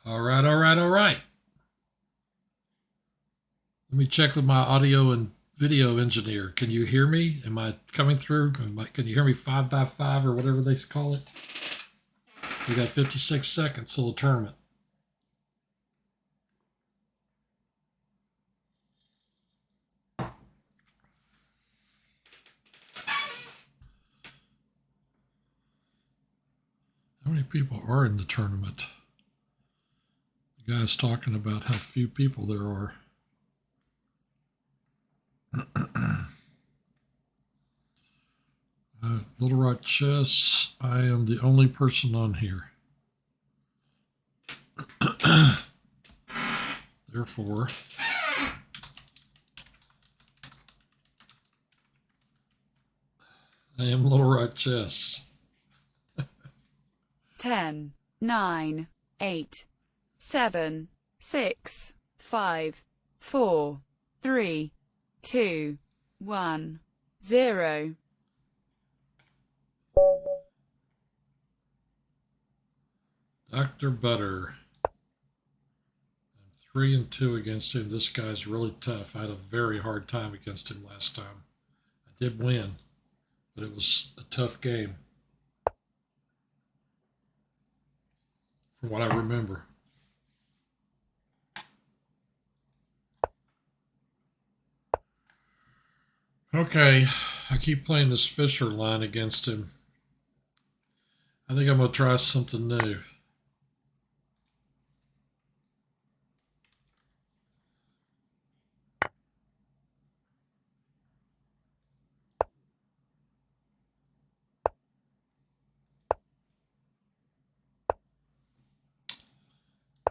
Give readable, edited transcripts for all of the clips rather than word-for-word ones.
All right, all right, all right. Let me check with my audio and video engineer. Can you hear me? Am I coming through? Can you hear me 5x5 or whatever they call it? We got 56 seconds till the tournament. How many people are in the tournament? The guy's talking about how few people there are. Little Rock Chess, I am the only person on here. Therefore, I am Little Rock Chess. 10, 9, 8, 7, 6, 5, 4, 3, 2, 1, 0. Dr. Butter. I'm 3-2 against him. This guy's really tough. I had a very hard time against him last time. I did win, but it was a tough game from what I remember. Okay, I keep playing this Fisher line against him. I think I'm going to try something new.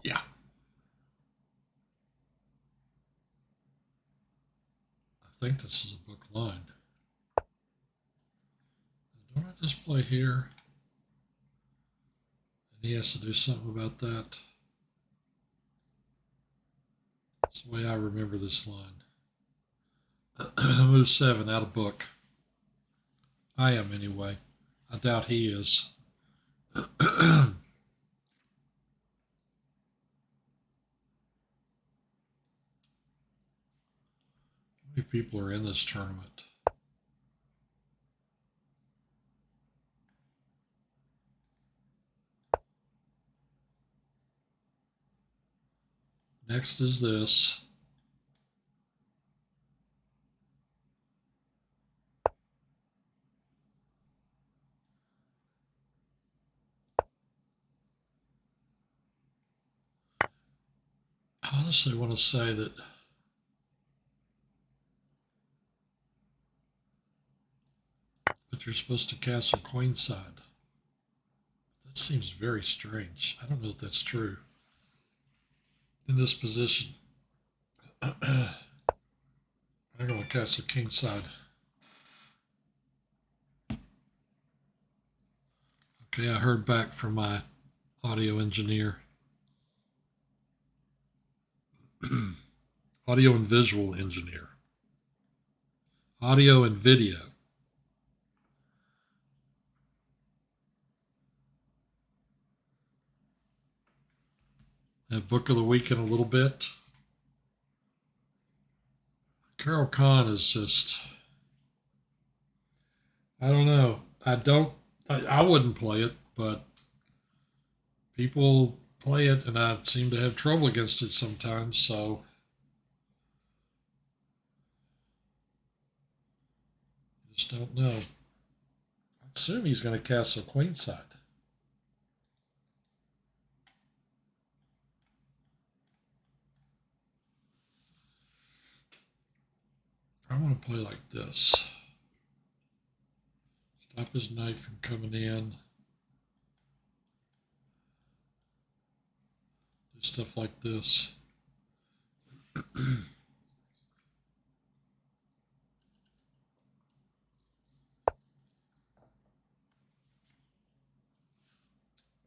Yeah. I think this is a book line. Don't I just play here? And he has to do something about that. That's the way I remember this line. Move 7 out of book. I am anyway. I doubt he is. How many people are in this tournament? Next is this. I honestly want to say that you're supposed to castle queenside. That seems very strange. I don't know if that's true. In this position, I'm going to castle kingside. Okay, I heard back from my audio engineer. Audio and visual engineer. Audio and video. Have book of the week in a little bit. Carol Khan is just, I don't know. I wouldn't play it, but people play it and I seem to have trouble against it sometimes, so I just don't know. I assume he's going to castle queenside. I want to play like this. Stop his knight from coming in. Do stuff like this.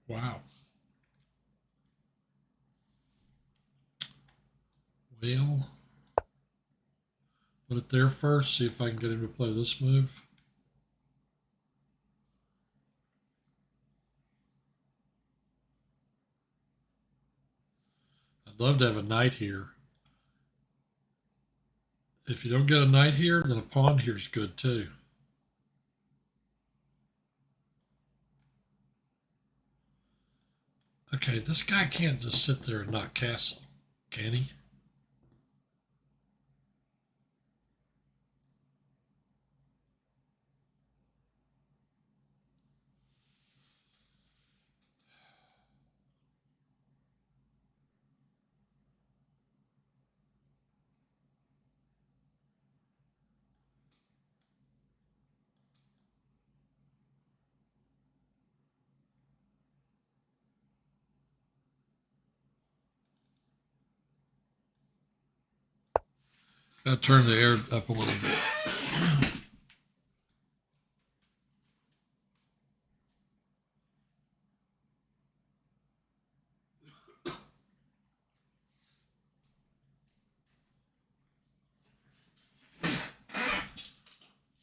Wow. Well, put it there first, see if I can get him to play this move. I'd love to have a knight here. If you don't get a knight here, then a pawn here is good too. Okay, this guy can't just sit there and not castle, can he? Gotta turn the air up a little bit.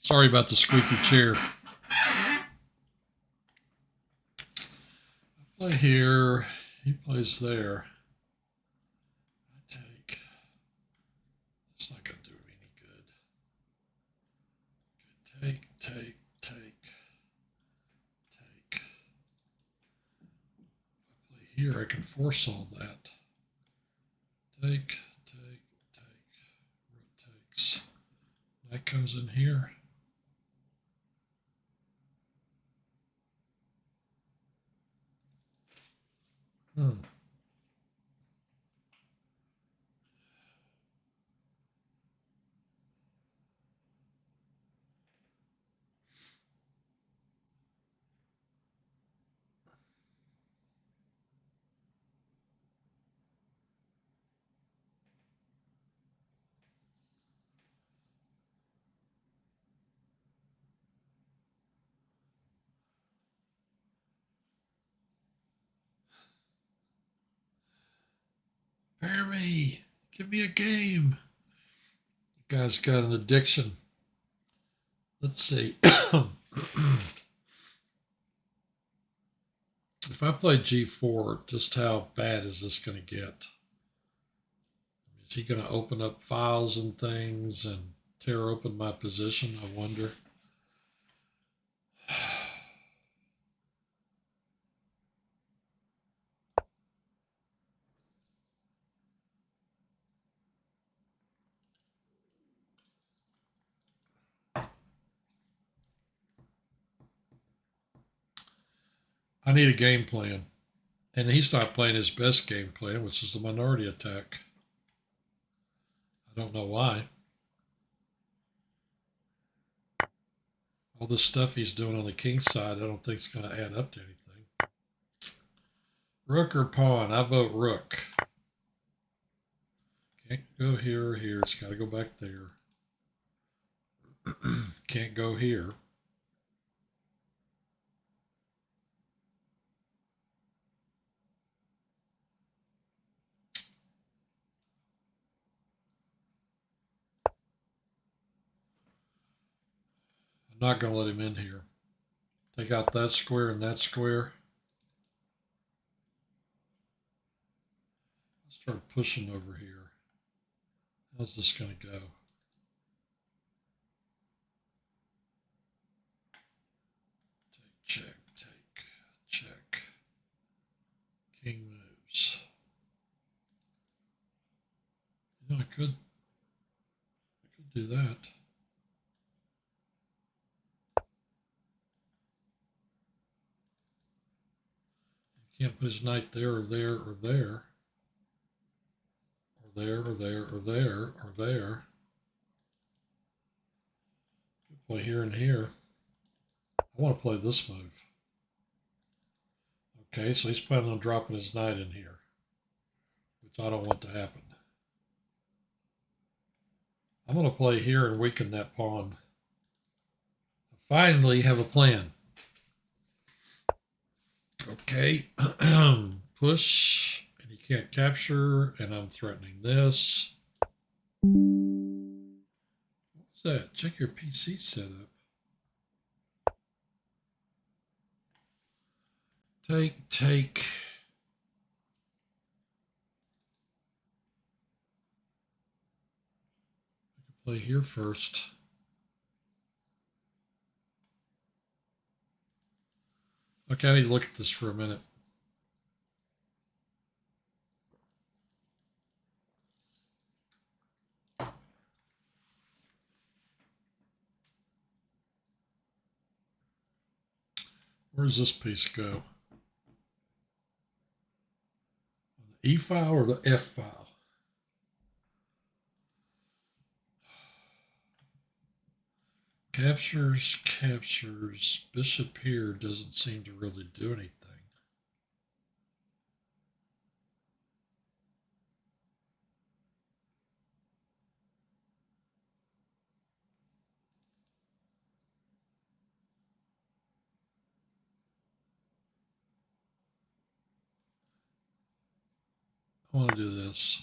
Sorry about the squeaky chair. I play here. He plays there. I take. It's not going to do me any good. Okay, take. If I play here, I can force all that. Take. Rook takes. Knight comes in here. Pair me. Give me a game. You guys got an addiction. Let's see. If I play G4, just how bad is this going to get? Is he going to open up files and things and tear open my position? I wonder. I need a game plan. And he's not playing his best game plan, which is the minority attack. I don't know why. All this stuff he's doing on the king side, I don't think it's going to add up to anything. Rook or pawn? I vote rook. Can't go here or here. It's got to go back there. Can't go here. I'm not going to let him in here. Take out that square and that square. Start pushing over here. How's this going to go? Take, check. King moves. You know, I could do that. You can't put his knight there or there or there. Or there or there or there or there. Could play here and here. I want to play this move. Okay, so he's planning on dropping his knight in here, which I don't want to happen. I'm going to play here and weaken that pawn. I finally have a plan. Okay, push, and he can't capture, and I'm threatening this. What's that? Check your PC setup. Take. Play here first. Okay, I need to look at this for a minute. Where does this piece go? The E file or the F file? Captures. Bishop here doesn't seem to really do anything. I want to do this.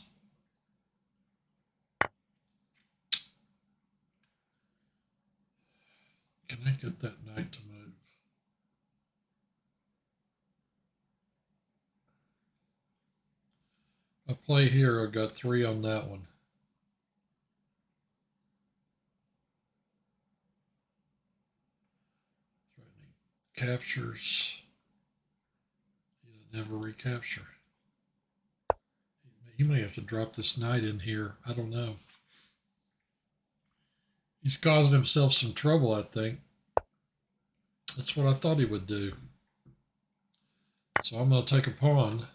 Can I get that knight to move? I play here, I got 3 on that one. Threatening. Captures. He never recapture. He may have to drop this knight in here. I don't know. He's causing himself some trouble, I think. That's what I thought he would do. So I'm going to take a pawn.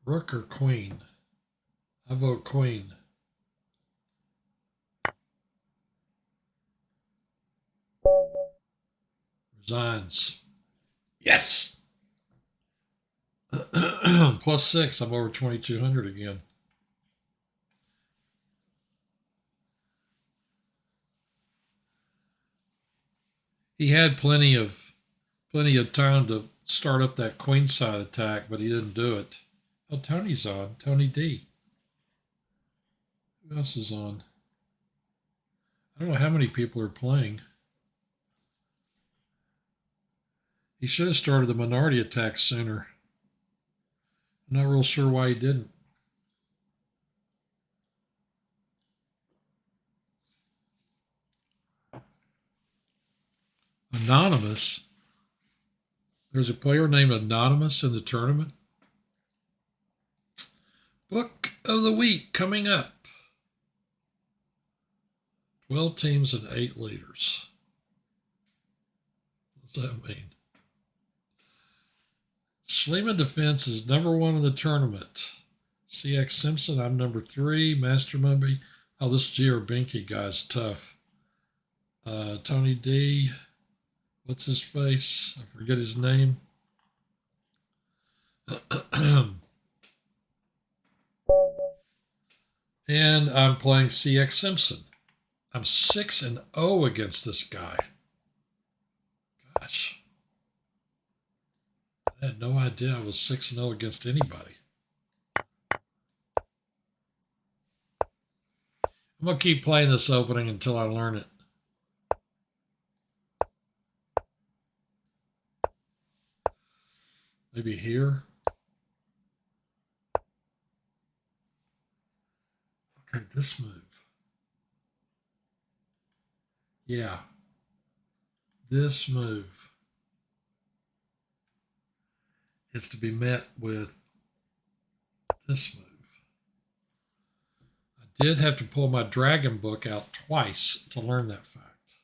Rook or queen? I vote queen. Resigns. Yes! Plus 6, I'm over 2,200 again. He had plenty of time to start up that queenside attack, but he didn't do it. Oh, Tony's on. Tony D. Who else is on? I don't know how many people are playing. He should have started the minority attack sooner. I'm not real sure why he didn't. Anonymous. There's a player named Anonymous in the tournament. Book of the week coming up. 12 teams and 8 leaders. What does that mean? Schliemann Defense is number 1 in the tournament. CX Simpson, I'm number 3. Master Mumby. Oh, this Gierabinki guy's tough. Tony D. What's his face? I forget his name. And I'm playing CX Simpson. I'm 6-0 against this guy. Gosh. I had no idea I was 6-0 against anybody. I'm going to keep playing this opening until I learn it. Maybe here. Okay, this move. Yeah. This move is to be met with this move. I did have to pull my dragon book out twice to learn that fact.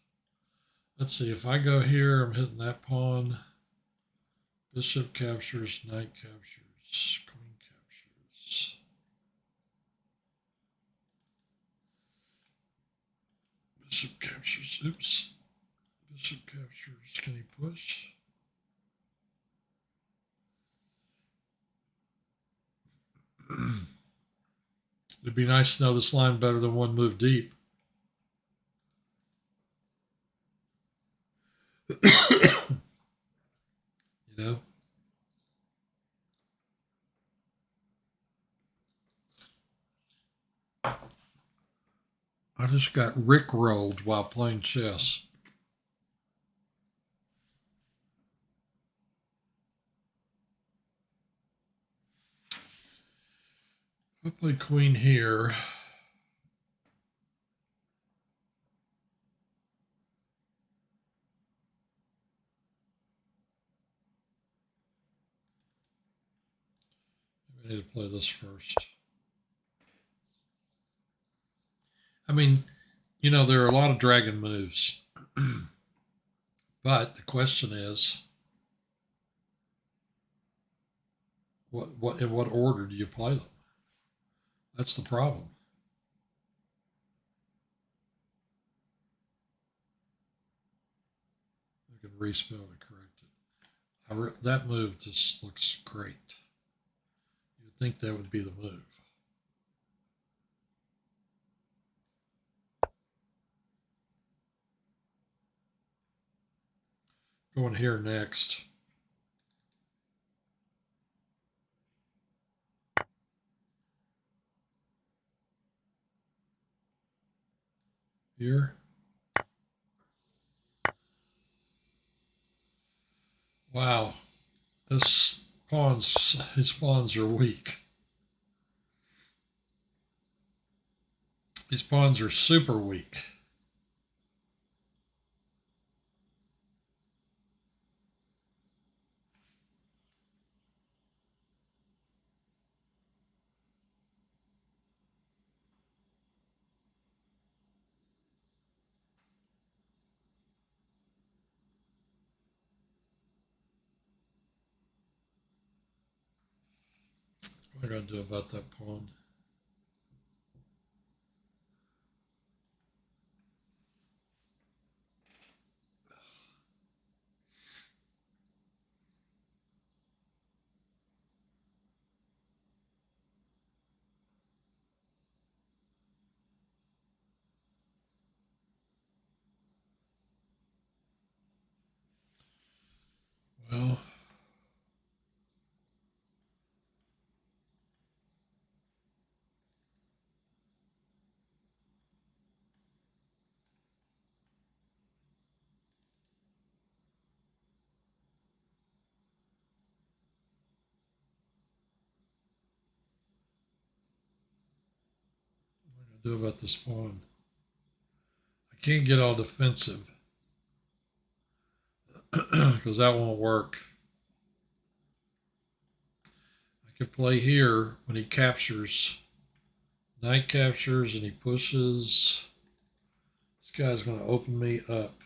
Let's see, if I go here, I'm hitting that pawn. Bishop captures, knight captures, queen captures. Bishop captures, oops. Bishop captures, can he push? It'd be nice to know this line better than one move deep. You know? I just got rickrolled while playing chess. I play queen here. I need to play this first. I mean, you know, there are a lot of dragon moves. But the question is, what in what order do you play them? That's the problem. I can respell and correct it. That move just looks great. You'd think that would be the move. Going here next. Here. Wow. His pawns are weak. These pawns are super weak. What am I going to do about that pawn? Well, what am I going to do about this pawn? I can't get all defensive because that won't work. I could play here when he captures. Knight captures and he pushes. This guy's going to open me up.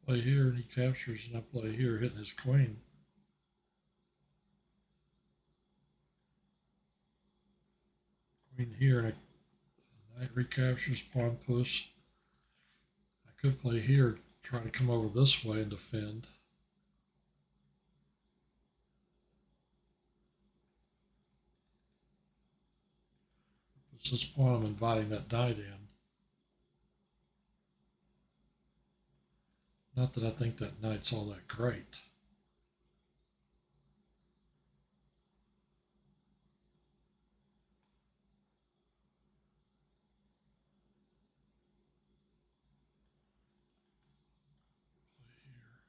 Play here and he captures and I play here hitting his queen. Queen here and a knight recaptures, pawn push. I could play here, try to come over this way and defend. It's this pawn I'm inviting that knight in. Not that I think that knight's all that great. Play here,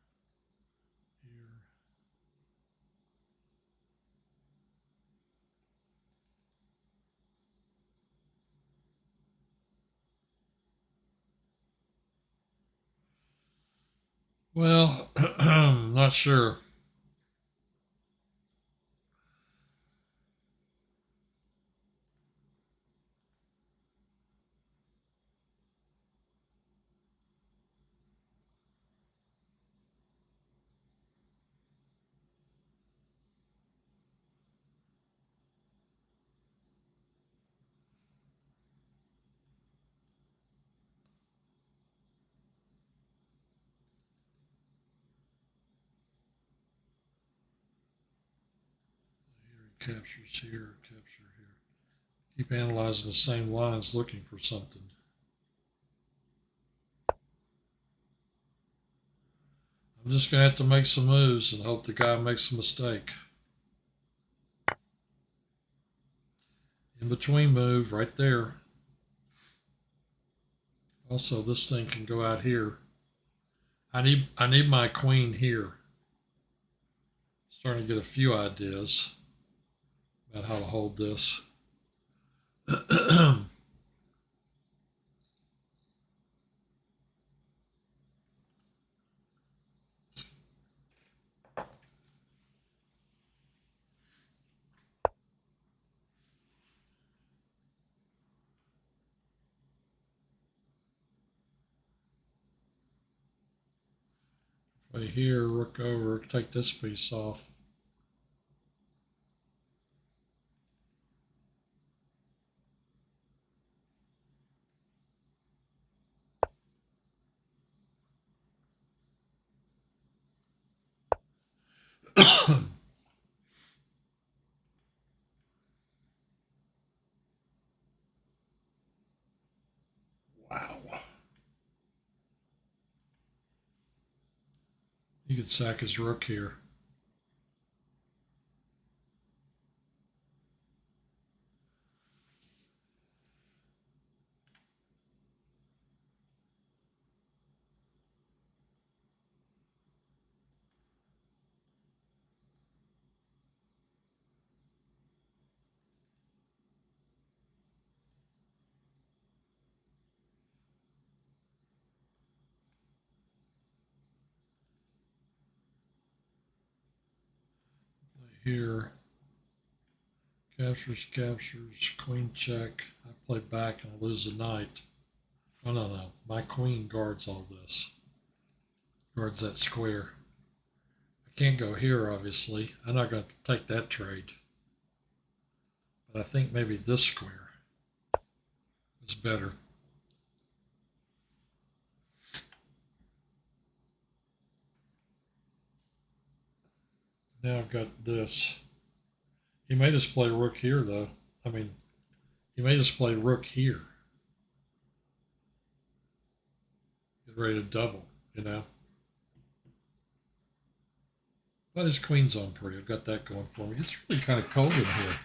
here. Well, not sure. captures here, capture here. Keep analyzing the same lines, looking for something. I'm just going to have to make some moves and hope the guy makes a mistake. In between move right there. Also, this thing can go out here. I need my queen here. Starting to get a few ideas about how to hold this. Play here, rook over, take this piece off. Wow. He could sack his rook here. Here, captures, queen check. I play back and I lose the knight. Oh, no. My queen guards all this. Guards that square. I can't go here, obviously. I'm not going to take that trade. But I think maybe this square is better. Now I've got this. He may just play rook here, though. I mean, he may just play rook here. Get ready to double, you know. But his queen's on pretty. I've got that going for me. It's really kind of cold in here.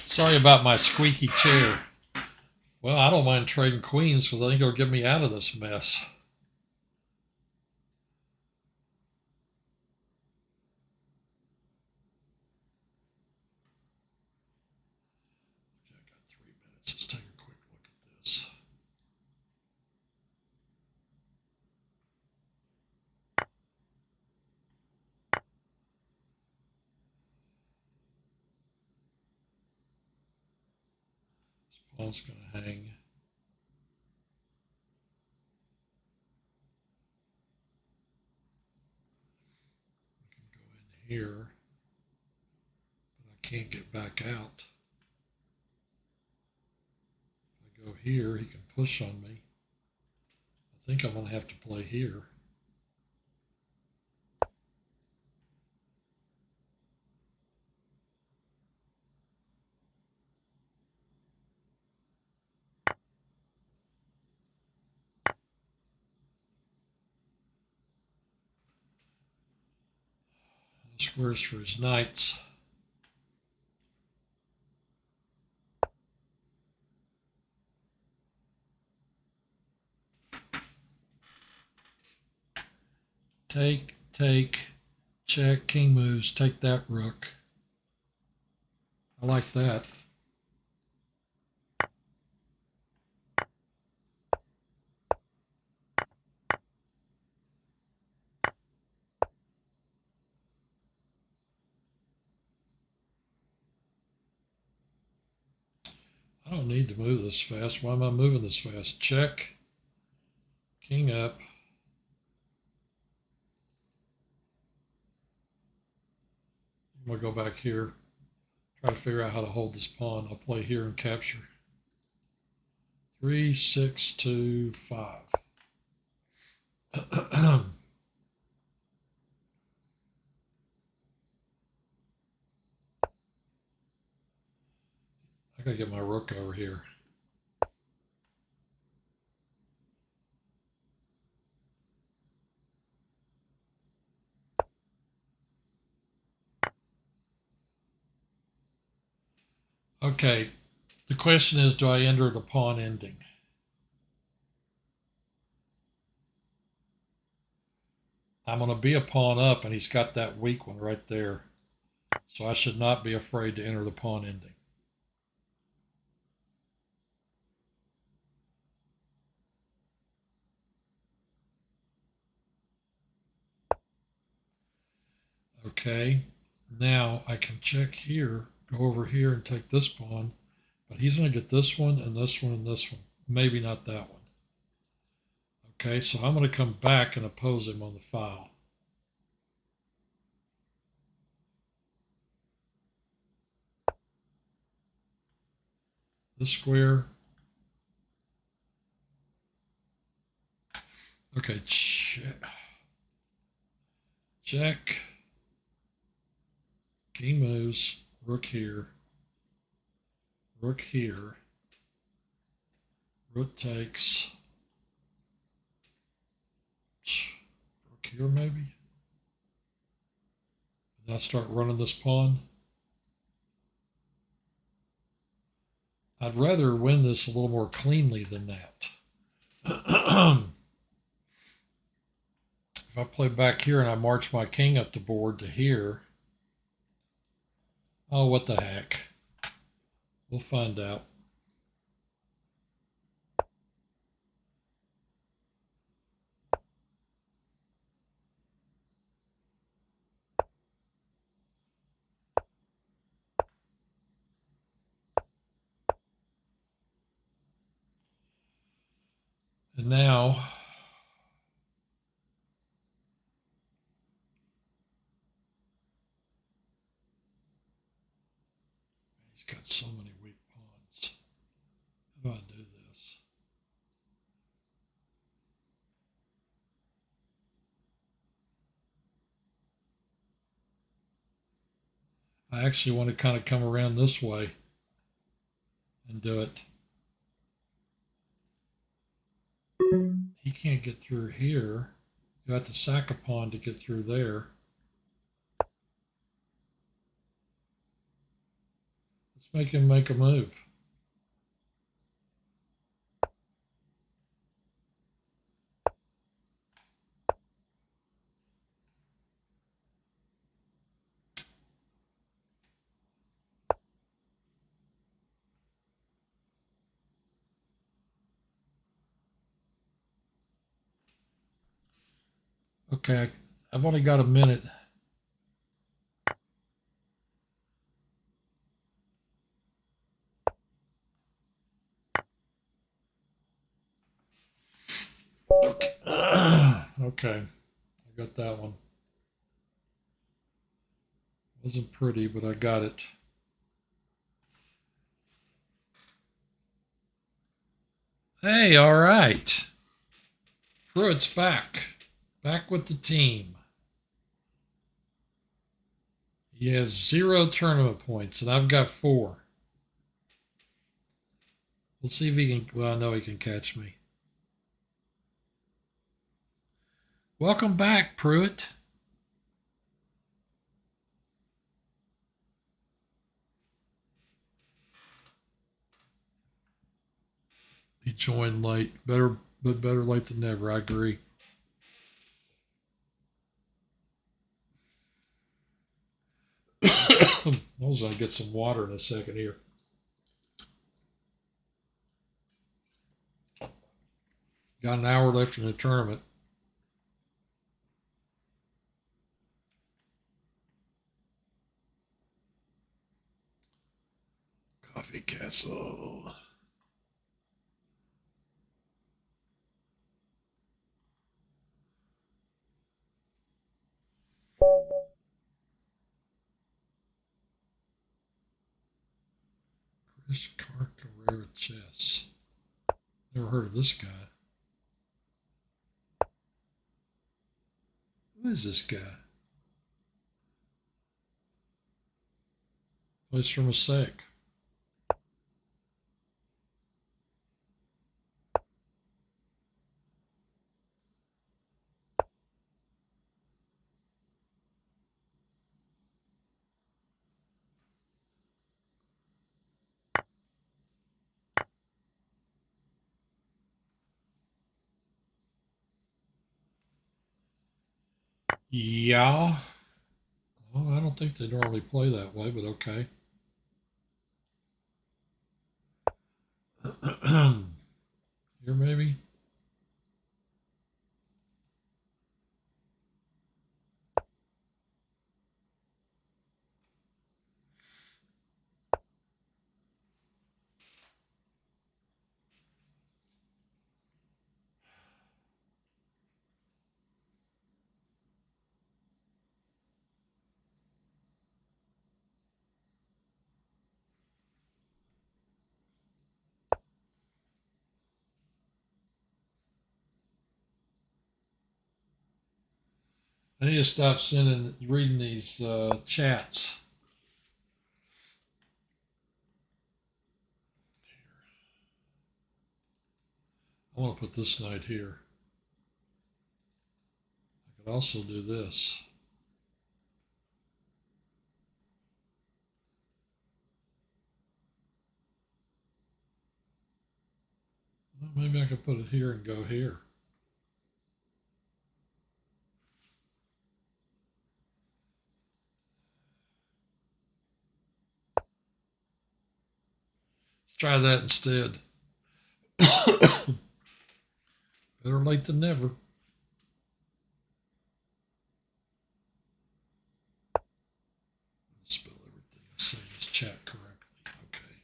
Sorry about my squeaky chair. Well, I don't mind trading queens because I think it'll get me out of this mess. Okay, I got 3 minutes. Let's take a quick look at this. This pawn's going to hang. I can go in here, but I can't get back out. If I go here, he can push on me. I think I'm going to have to play here. Squares for his knights. Take, check, king moves, take that rook. I like that. I don't need to move this fast. Why am I moving this fast? Check. King up. I'm going to go back here. Try to figure out how to hold this pawn. I'll play here and capture. 3, 6, 2, 5. I gotta get my rook over here. Okay, the question is, do I enter the pawn ending? I'm going to be a pawn up, and he's got that weak one right there. So I should not be afraid to enter the pawn ending. Okay, now I can check here, go over here and take this pawn, but he's going to get this one and this one and this one. Maybe not that one. Okay, so I'm going to come back and oppose him on the file. This square. Okay, check. Check. King moves. Rook here. Rook here. Rook takes. Rook here maybe. And I start running this pawn. I'd rather win this a little more cleanly than that. If I play back here and I march my king up the board to here, oh, what the heck. We'll find out. And now he's got so many weak pawns. How do I do this? I actually want to kind of come around this way and do it. He can't get through here. You have to sack a pawn to get through there. Let's make him make a move. Okay, I've only got a minute. Okay. Okay, I got that one. Wasn't pretty, but I got it. Hey, all right. Pruitt's back. Back with the team. He has 0 tournament points, and I've got 4. We'll see if he can. Well, I know he can catch me. Welcome back, Pruitt. He joined late. Better late than never. I agree. I was going to get some water in a second here. Got an hour left in the tournament. Coffee Castle. Chris Carrera Chess. Never heard of this guy. Who is this guy? Plays for Mosaic. Yeah. Well, I don't think they normally play that way, but okay. Here, maybe? I need to stop reading these chats. I want to put this knight here. I could also do this. Well, maybe I could put it here and go here. Let's try that instead. Better late than never. Spell everything I say in this chat correctly. Okay.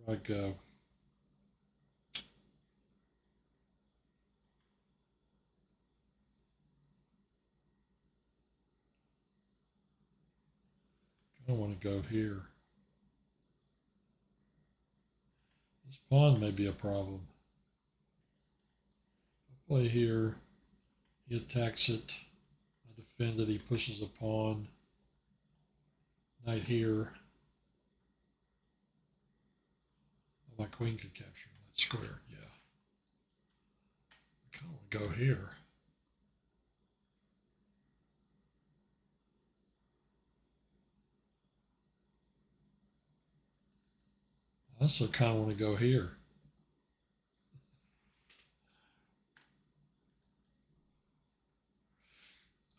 Where do I go? I want to go here. This pawn may be a problem. I play here. He attacks it. I defend it. He pushes a pawn. Knight here. Oh, my queen could capture that square. Yeah. I kind of want to go here. I also kind of want to go here.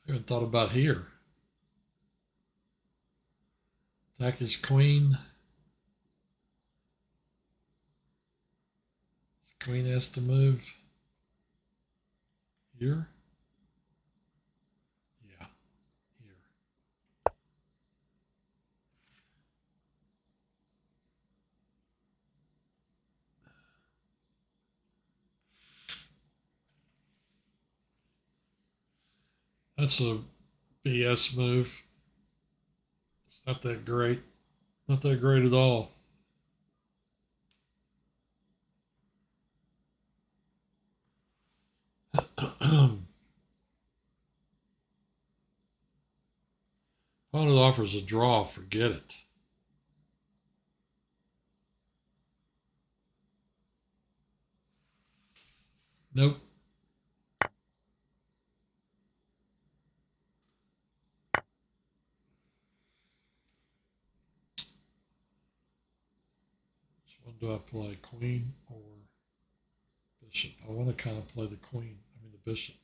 I haven't thought about here. Attack his queen. His queen has to move here. Yeah, here. That's a BS move. It's not that great. Not that great at all. Opponent offers a draw, forget it. Nope. Which one do I play, queen or bishop? I want to kind of play the queen, the bishop.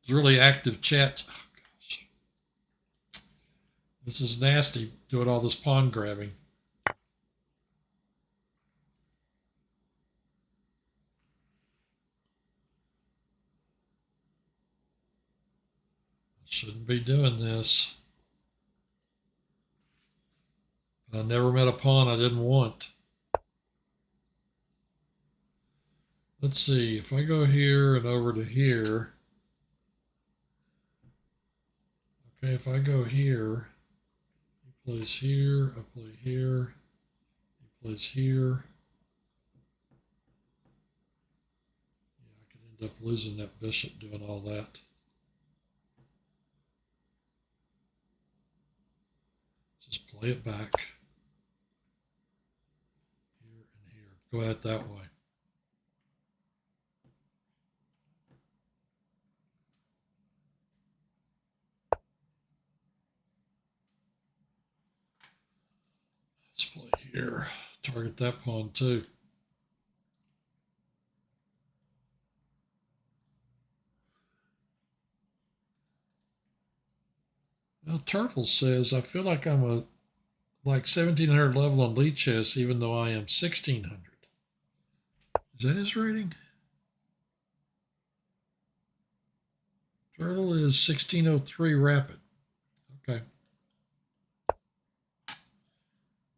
It's really active chat. Oh, gosh. This is nasty, doing all this pawn grabbing. Shouldn't be doing this. I never met a pawn I didn't want. Let's see, if I go here and over to here, okay, if I go here, he plays here, I play here, he plays here. Yeah, I could end up losing that bishop doing all that. Just play it back. Here and here. Go at it that way. Let's play here. Target that pawn too. Well, Turtle says, I feel like I'm like 1700 level on Lichess, even though I am 1600. Is that his rating? Turtle is 1603 rapid. Okay.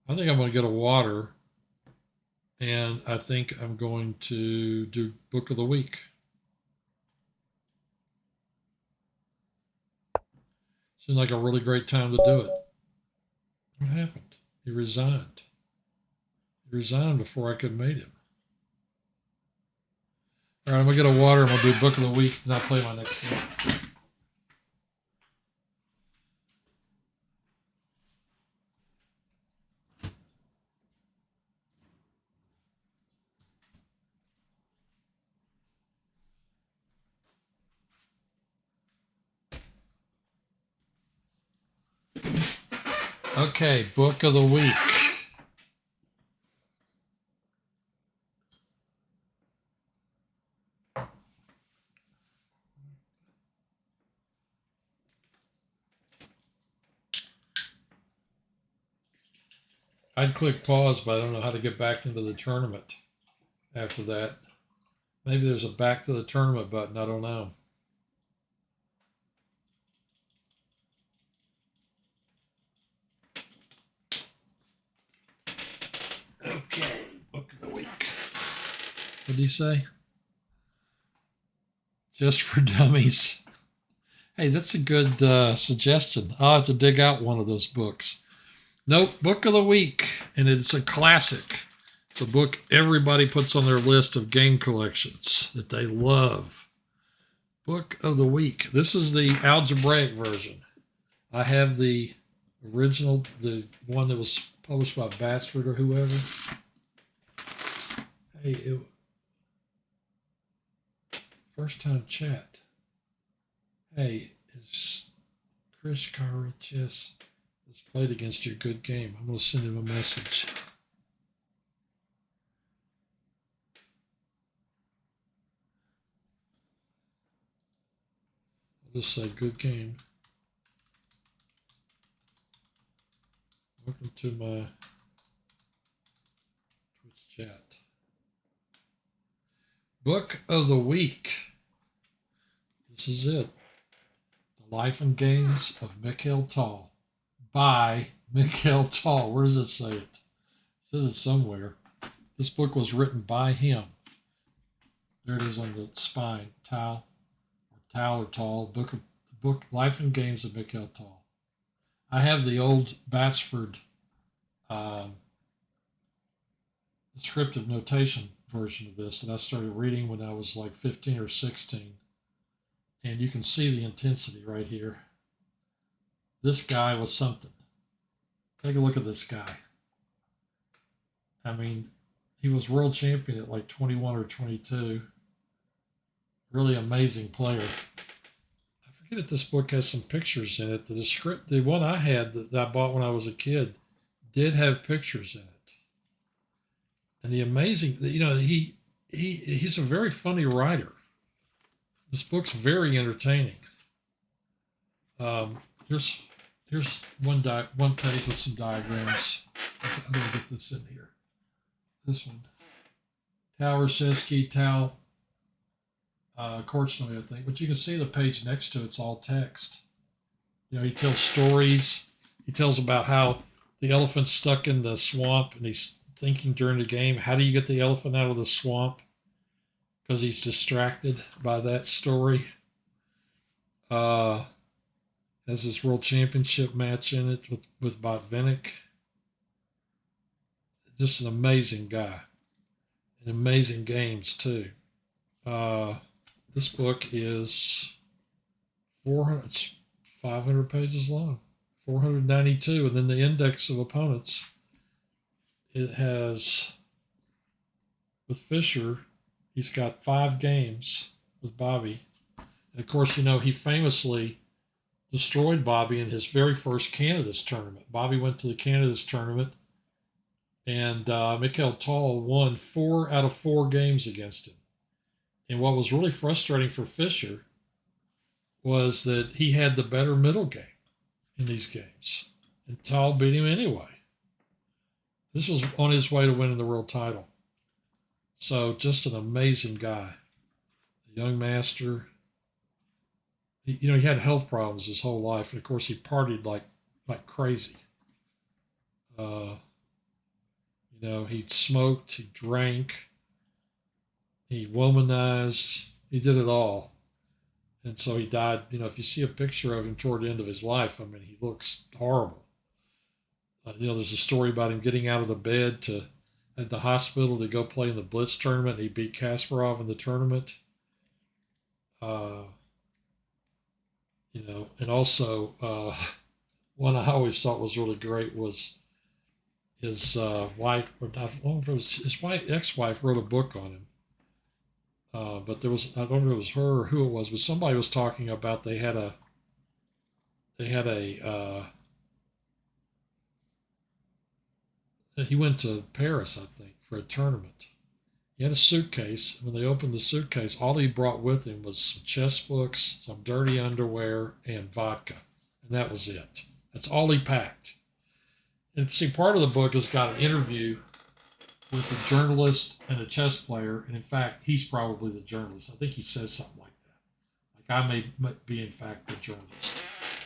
I think I'm going to get a water, and I think I'm going to do Book of the Week. Seems like a really great time to do it. What happened? He resigned. He resigned before I could mate him. All right, I'm going to get a water, and we'll do Book of the Week, and I'll play my next game. Okay, Book of the Week. I'd click pause, but I don't know how to get back into the tournament after that. Maybe there's a back to the tournament button. I don't know. Okay, Book of the Week. What did he say? Just for dummies. Hey, that's a good suggestion. I'll have to dig out one of those books. Nope, Book of the Week, and it's a classic. It's a book everybody puts on their list of game collections that they love. Book of the Week. This is the algebraic version. I have the original, the one that was published by Batsford or whoever. Hey, first time chat. Hey, is Chris Karichis has played against you? Good game. I'm going to send him a message. I'll just say good game. Welcome to my Twitch chat. Book of the Week. This is it. The Life and Games of Mikhail Tal. By Mikhail Tal. Where does it say it? It says it somewhere. This book was written by him. There it is on the spine. Tal or Tal. Book Life and Games of Mikhail Tal. I have the old Batsford descriptive notation version of this that I started reading when I was like 15 or 16. And you can see the intensity right here. This guy was something. Take a look at this guy. I mean, he was world champion at like 21 or 22. Really amazing player. I forget if this book has some pictures in it. The one I had that I bought when I was a kid did have pictures in it. And the amazing, he's a very funny writer. This book's very entertaining. Here's one page with some diagrams. I'm going to get this in here. This one. Tal Rashevsky, Tal Korchnoi, I think. But you can see the page next to it's all text. He tells stories. He tells about how the elephant's stuck in the swamp and he's thinking during the game, how do you get the elephant out of the swamp? because he's distracted by that story. Has this world championship match in it with Botvinnik. Just an amazing guy. And amazing games too. This book is 400. It's 500 pages long. 492, and then the index of opponents. It has with Fischer. He's got 5 games with Bobby, and of course, he famously destroyed Bobby in his very first Canada's tournament. Bobby went to the Canada's tournament, and Mikhail Tal won 4 out of 4 games against him. And what was really frustrating for Fischer was that he had the better middle game in these games, and Tal beat him anyway. This was on his way to winning the world title. So just an amazing guy, a young master. He had health problems his whole life, and of course he partied like crazy. He smoked, he drank, he womanized, he did it all. And so he died. If you see a picture of him toward the end of his life, he looks horrible. There's a story about him getting out of the bed at the hospital to go play in the Blitz tournament. And he beat Kasparov in the tournament. And also one I always thought was really great was his wife, or I don't know if it was his ex-wife, wrote a book on him. But I don't know if it was her or who it was, but somebody was talking about he went to Paris, I think, for a tournament. He had a suitcase. When they opened the suitcase, all he brought with him was some chess books, some dirty underwear, and vodka. And that was it. That's all he packed. And see, part of the book has got an interview with a journalist and a chess player. And in fact, he's probably the journalist. I think he says something like that. Like, I may be, in fact, the journalist.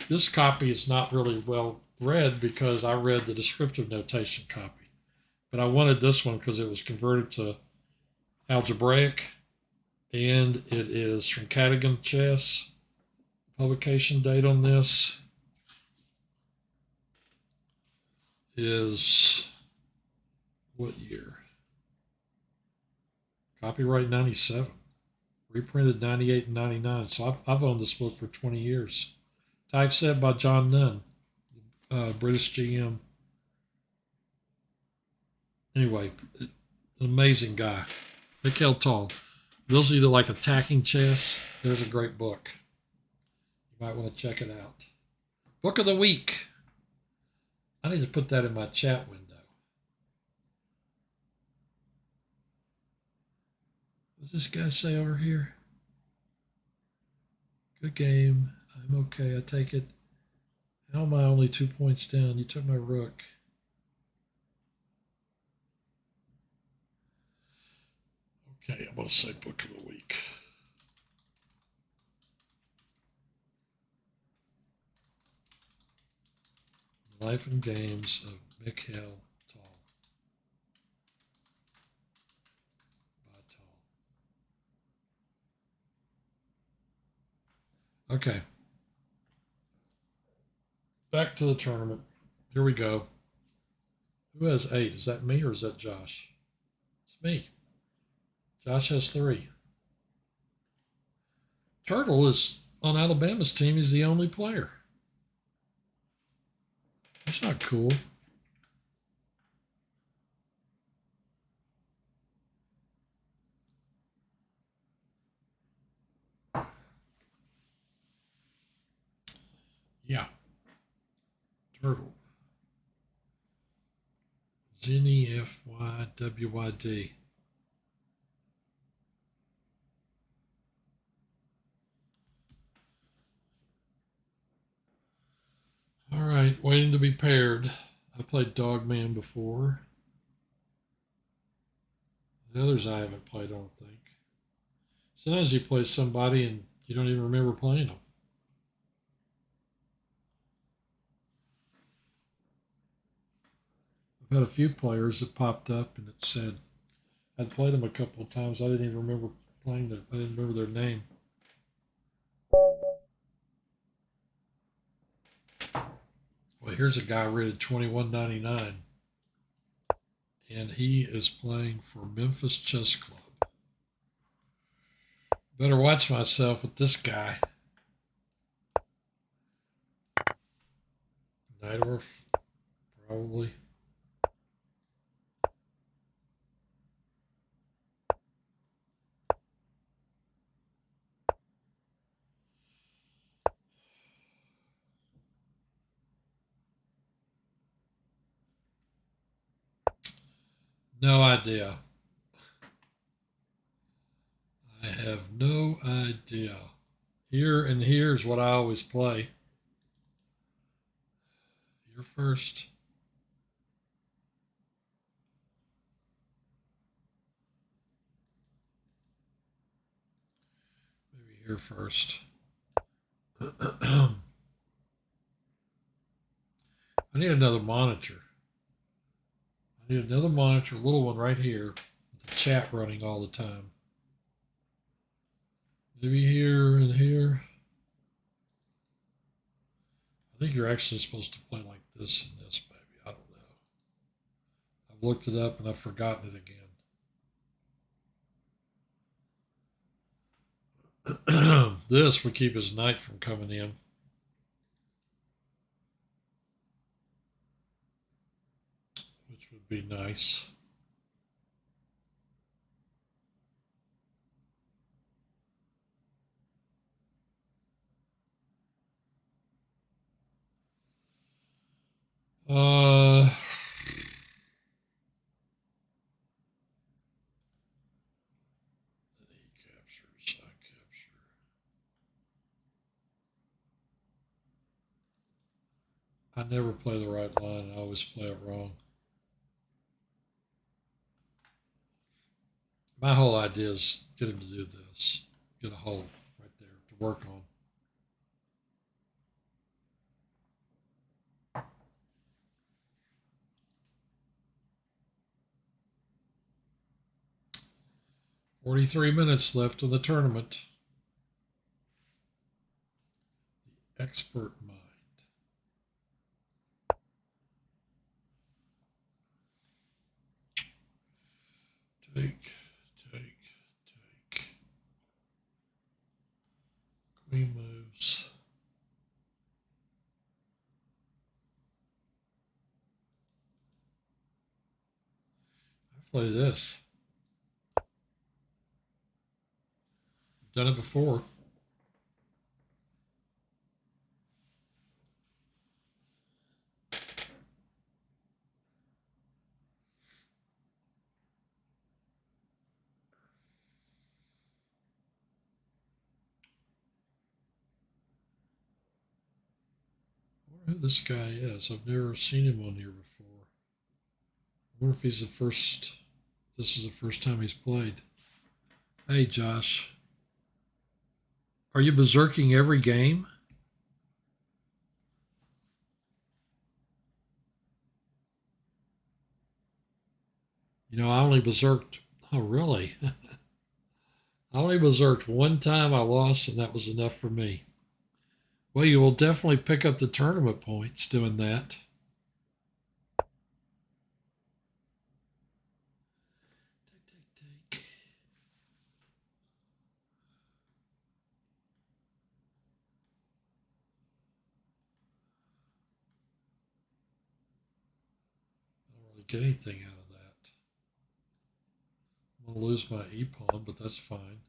This copy is not really well read because I read the descriptive notation copy. But I wanted this one because it was converted to algebraic, and it is from Cadogan Chess. Publication date on this is what year? Copyright 97. Reprinted 98 and 99. So I've owned this book for 20 years. Typeset by John Nunn, British GM. Anyway, an amazing guy. Mikhail Tal. Those of you that like attacking chess, there's a great book. You might want to check it out. Book of the week. I need to put that in my chat window. What's this guy say over here? Good game. I'm okay. I take it. How am I only 2 points down? You took my rook. Okay, I'm going to say book of the week. Life and Games of Mikhail Tal. By Tal. Okay. Back to the tournament. Here we go. Who has 8? Is that me or is that Josh? It's me. Josh has 3. Turtle is on Alabama's team. He's the only player. That's not cool. Yeah. Turtle. ZNEFYWYD. All right, waiting to be paired. I played Dogman before. The others I haven't played, I don't think. Sometimes you play somebody and you don't even remember playing them. I've had a few players that popped up and it said, I'd played them a couple of times. I didn't even remember playing that. I didn't remember their name. Well, here's a guy rated 21.99, and he is playing for Memphis Chess Club. Better watch myself with this guy. Najdorf, probably. No idea. I have no idea. Here and here's what I always play. You're first. Maybe here first. I need another monitor. I need another monitor, a little one right here, with the chat running all the time. Maybe here and here. I think you're actually supposed to play like this and this, maybe. I don't know. I've looked it up and I've forgotten it again. This would keep his knight from coming in. Which would be nice. Uh, he captures, I capture. I never play the right line. I always play it wrong. My whole idea is get him to do this. Get a hole right there to work on. "43 minutes left of the tournament." The expert mind. Take. Queen moves. I play this. I've done it before. I wonder who this guy is. I've never seen him on here before. I wonder if he's the first. This is the first time he's played. Hey, Josh. Are you berserking every game? You know, I only berserked. Oh, really? I only berserked one time. I lost, and that was enough for me. Well, you will definitely pick up the tournament points doing that. Take. I don't really get anything out of that. I'm going to lose my e-pawn, but that's fine.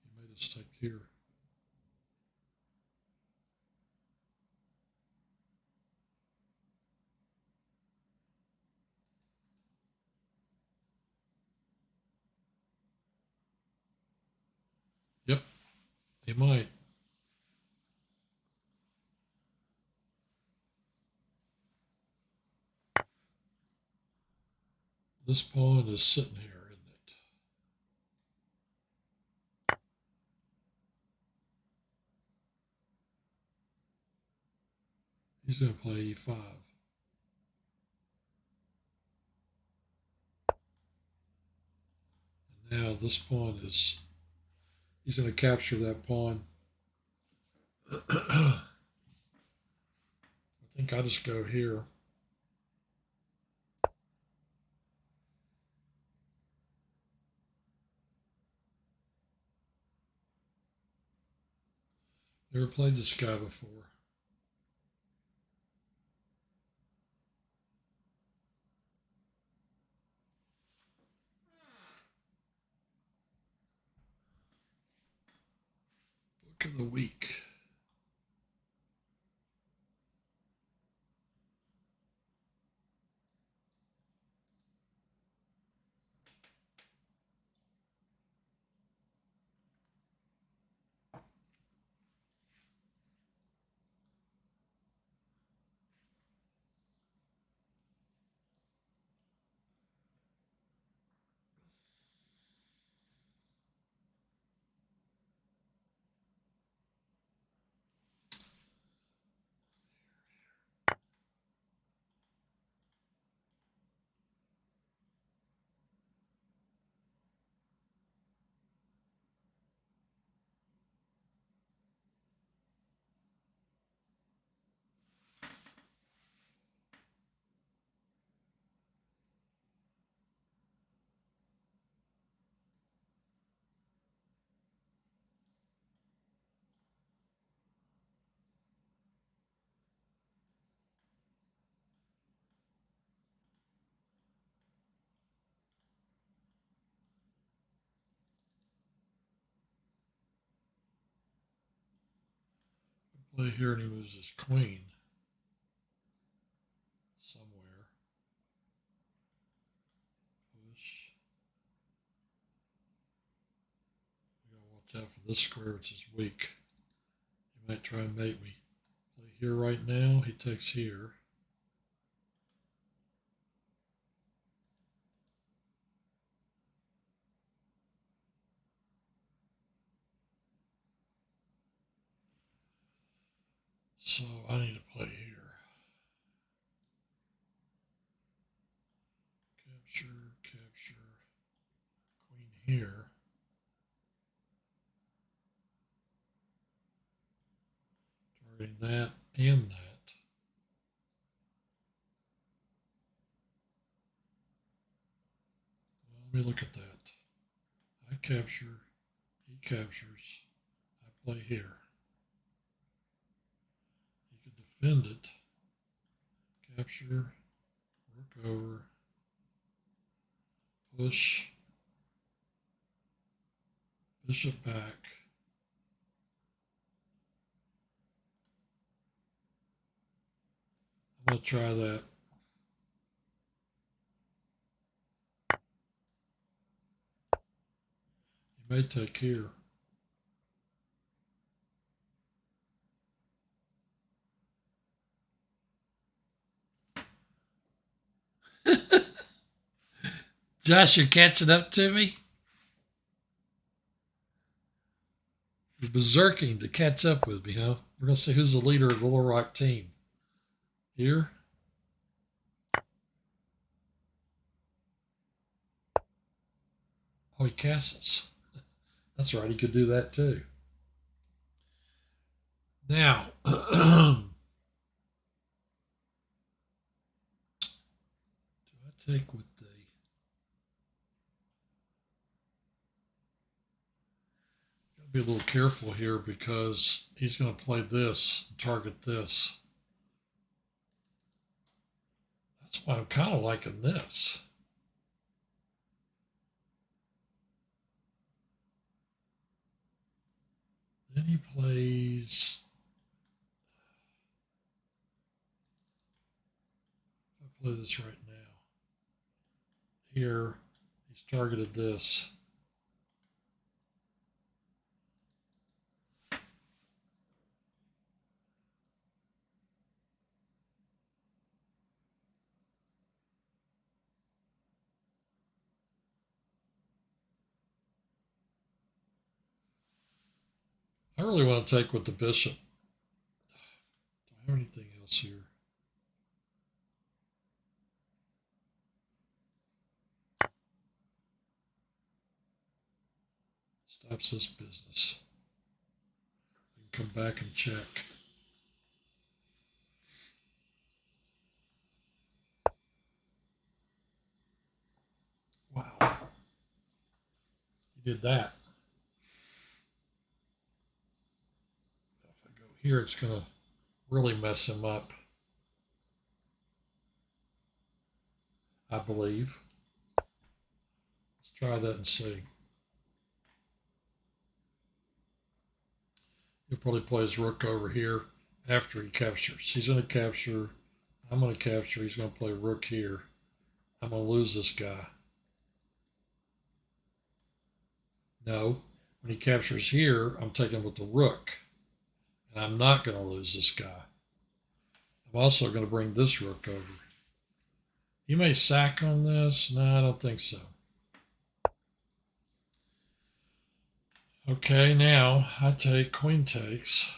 He made us take here. Yep, he might. This pawn is sitting here, isn't it? He's going to play e5. And now this pawn is, he's going to capture that pawn. I think I just go here. Never played this guy before. Book of the week. Play here and he moves his queen somewhere. Push. We gotta watch out for this square, which is weak. He might try and mate me. Play here right now. He takes here. So I need to play here. Capture, capture. Queen here. Targeting that and that. Well, let me look at that. I capture, he captures, I play here. He could defend it. Capture, work over, push, bishop back. I'm going to try that. He may take here. Josh, you're catching up to me? You're berserking to catch up with me, huh? We're going to see who's the leader of the Little Rock team. Here. Oh, he castles. That's right, he could do that too. Now, do I take with the... Gotta be a little careful here because he's going to play this, target this. That's why I'm kind of liking this. Then he plays... If I play this right now. Here, he's targeted this. I really want to take with the bishop. Do I have anything else here? Stops this business. We can come back and check. Wow. He did that. If I go here, it's going to really mess him up, I believe. Let's try that and see. He'll probably play his rook over here after he captures. He's going to capture. I'm going to capture. He's going to play rook here. I'm going to lose this guy. No. When he captures here, I'm taking with the rook. And I'm not going to lose this guy. I'm also going to bring this rook over. He may sack on this. No, I don't think so. Okay, now I take queen takes.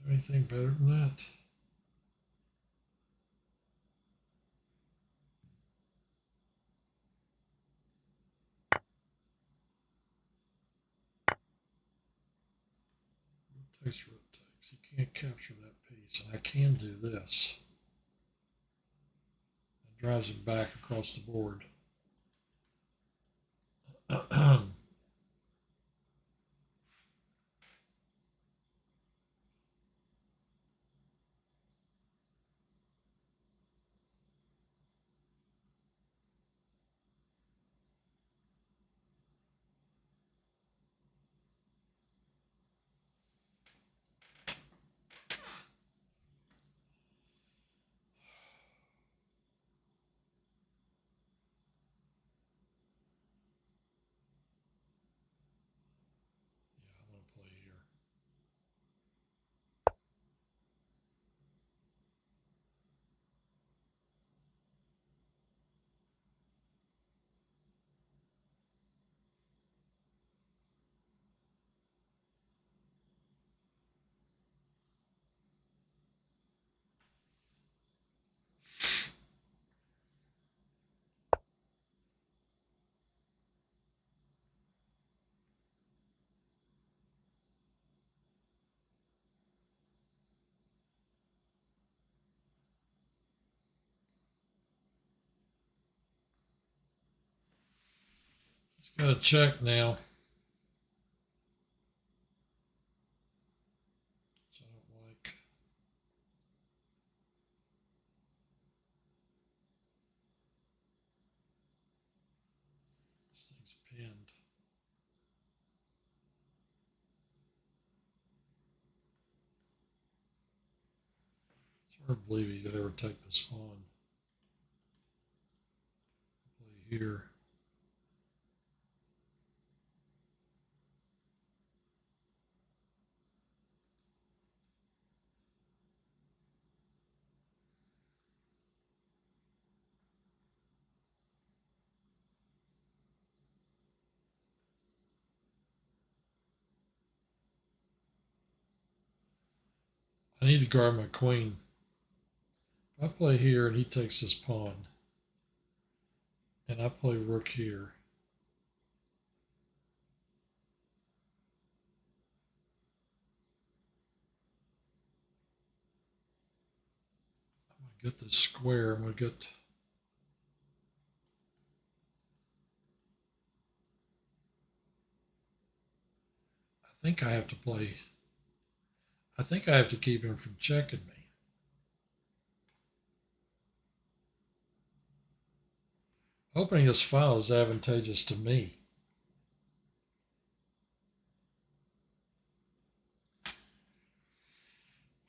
Do anything better than that? Rook takes, rook takes. You can't capture that piece, and I can do this. It drives him back across the board. Play here. It's got to check now. Which I don't like. This thing's pinned. It's hard to believe he could ever take this pawn. Play here. I need to guard my queen. If I play here and he takes this pawn, and I play rook here, I'm going to get this square. I'm going to get... I think I have to play... I think I have to keep him from checking me. Opening this file is advantageous to me.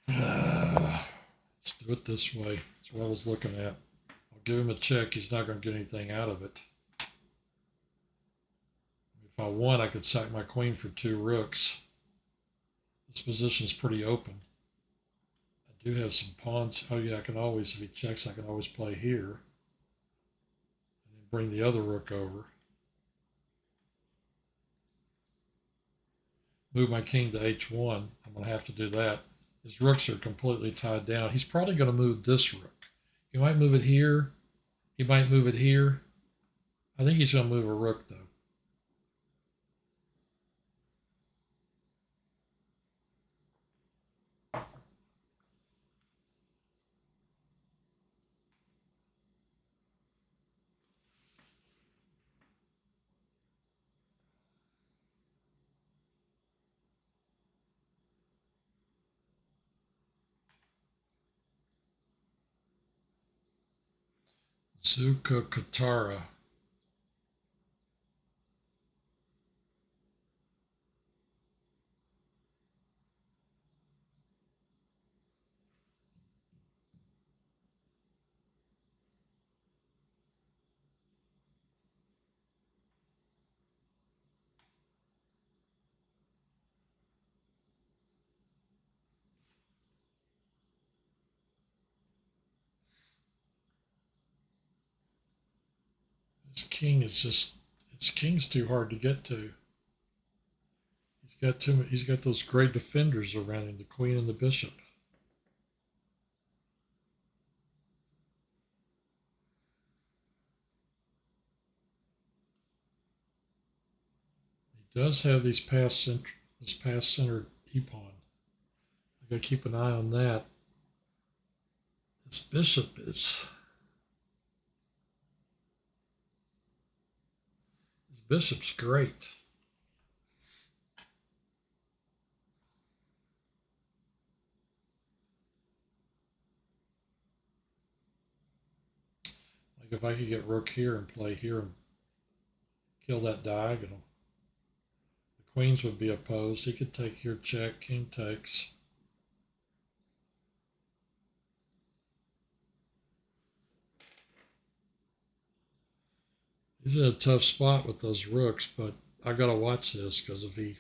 Let's do it this way. That's what I was looking at. I'll give him a check. He's not going to get anything out of it. If I want, I could sack my queen for 2 rooks. This position is pretty open. I do have some pawns. Oh yeah, I can always, if he checks, I can always play here. And then bring the other rook over. move my king to h1. I'm going to have to do that. His rooks are completely tied down. He's probably going to move this rook. He might move it here. He might move it here. I think he's going to move a rook, though. Zuko Katara. His king is just, his king's too hard to get to. He's got those great defenders around him, the queen and the bishop. He does have this pass center e-pawn. I gotta keep an eye on that. This bishop is, this bishop's great. Like if I could get rook here and play here and kill that diagonal, the queens would be opposed. He could take here, check, king takes. He's in a tough spot with those rooks, but I gotta watch this because if he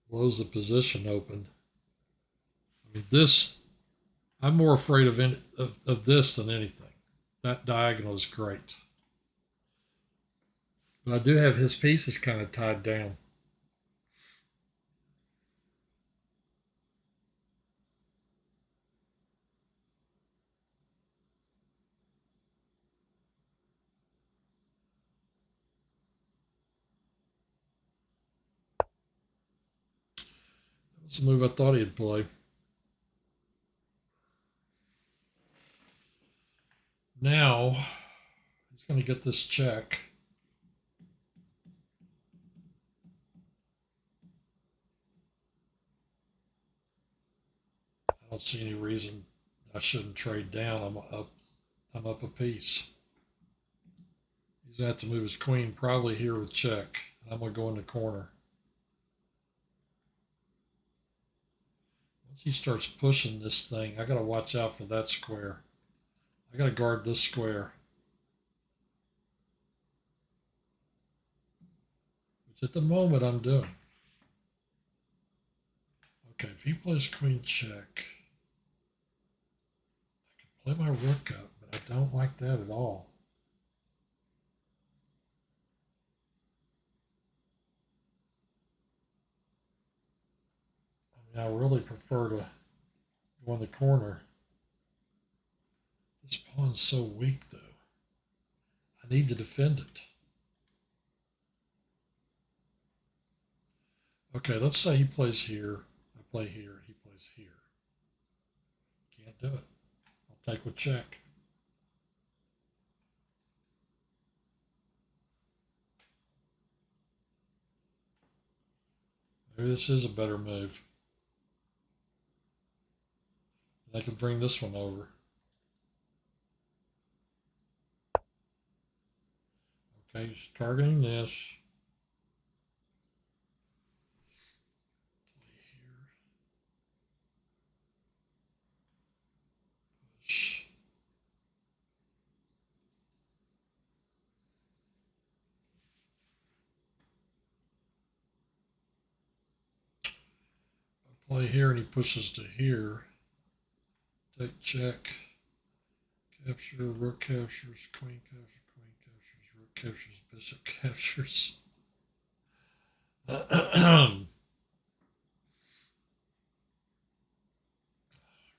blows the position open, I mean this, I'm more afraid of this than anything. That diagonal is great. But I do have his pieces kind of tied down. That's the move I thought he'd play. Now he's going to get this check. I don't see any reason I shouldn't trade down. I'm up a piece. He's going to have to move his queen probably here with check. I'm going to go in the corner. Once he starts pushing this thing, I got to watch out for that square. I got to guard this square. Which at the moment I'm doing. Okay, if he plays queen check, I can play my rook up, but I don't like that at all. I mean, I really prefer to go in the corner. This pawn's so weak, though. I need to defend it. Okay, let's say he plays here. I play here. He plays here. Can't do it. I'll take with check. Maybe this is a better move. And I can bring this one over. Okay, he's targeting this. Play here. Push. I play here and he pushes to here. Take check. Capture, rook captures, queen captures, rook captures, bishop captures.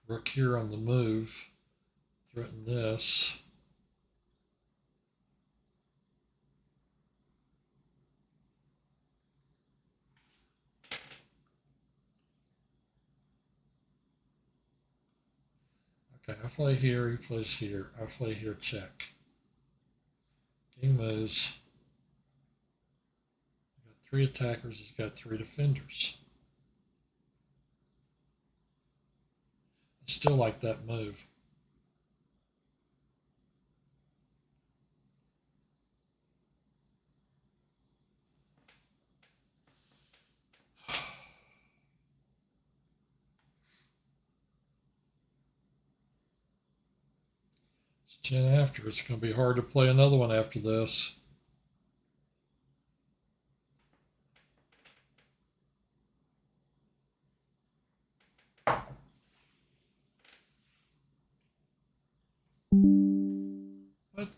Rook here on the move. Threaten this. Okay, I play here, he plays here. I play here, check. King moves. He's got 3 attackers, he's got 3 defenders. I still like that move. It's 10 after. It's going to be hard to play another one after this. What?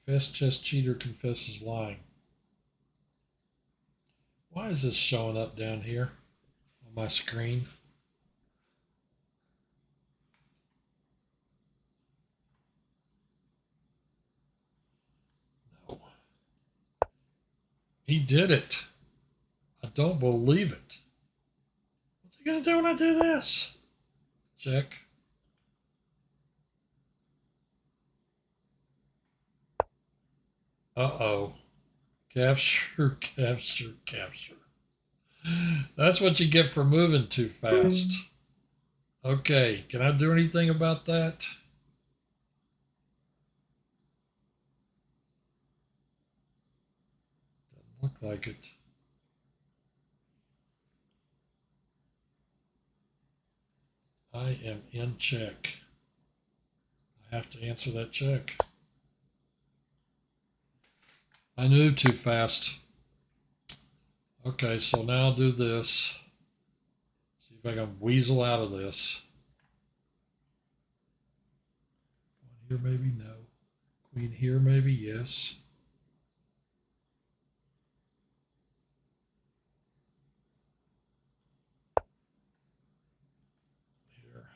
Confess chess cheater confesses lying. Why is this showing up down here on my screen? No. He did it. I don't believe it. What's he going to do when I do this? Check. Uh-oh. Capture, capture, capture. That's what you get for moving too fast. Okay, can I do anything about that? Doesn't look like it. I am in check. I have to answer that check. I knew too fast. Okay, so now I'll do this. See if I can weasel out of this. Pawn here, maybe no. Queen here, maybe yes. Here.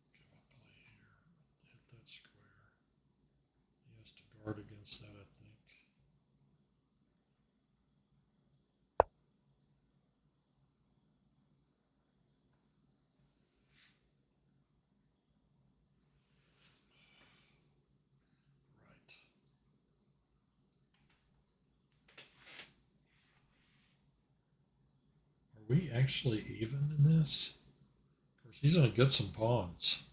Okay, I'll play here. Hit that square. He has to guard against that, I think. Right. Are we actually even in this? Of course, he's going to get some pawns.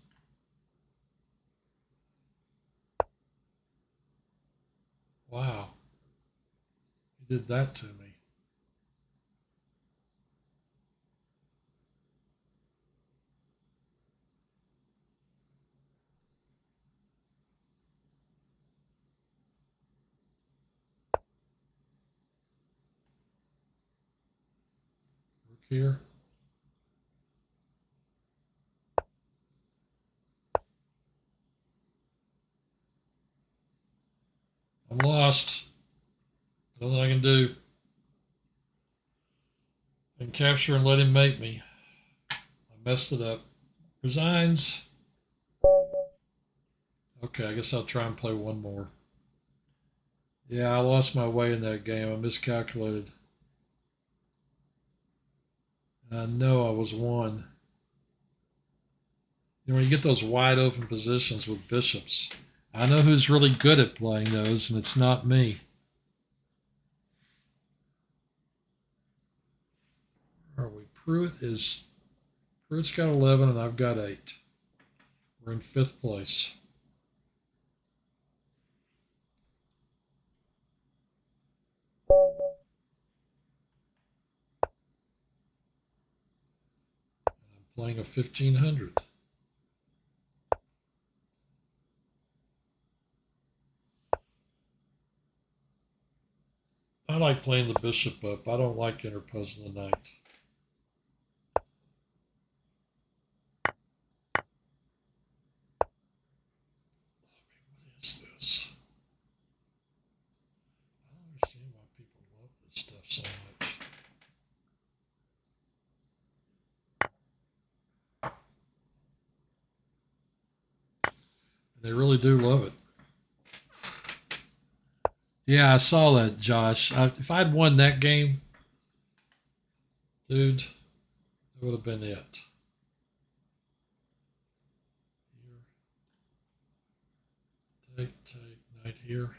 Wow. He did that to me. Rook here. I'm lost. Nothing I can do. I can capture and let him make me. I messed it up. Resigns. Okay, I guess I'll try and play one more. Yeah, I lost my way in that game. I miscalculated. I know I was one. You know, when you get those wide open positions with bishops, I know who's really good at playing those, and it's not me. Where are we? Pruitt's got 11 and I've got 8. We're in 5th place. And I'm playing a 1500. I like playing the bishop up. I don't like interposing the knight. They really do love it. Yeah, I saw that, Josh. If I'd won that game, dude, that would have been it. Here, take, knight here.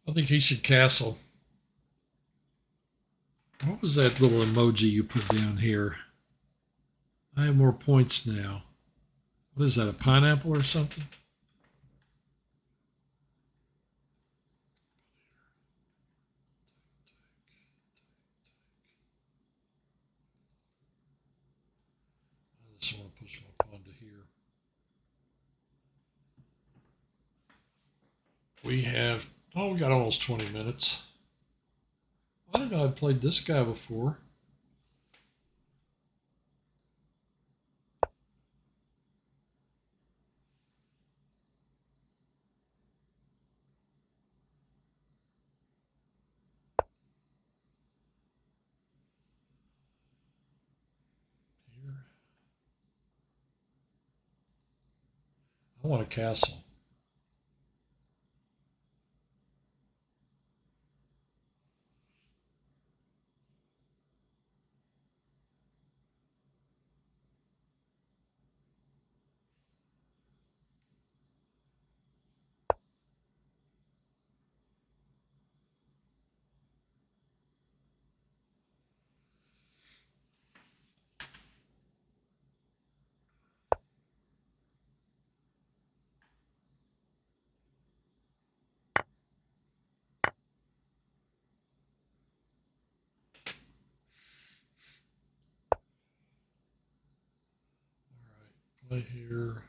I think he should castle. What was that little emoji you put down here? I have more points now. What is that, a pineapple or something? I just want to push my pawn to here. We got almost 20 minutes. I didn't know I'd played this guy before. Here. I want a castle. All right, play here.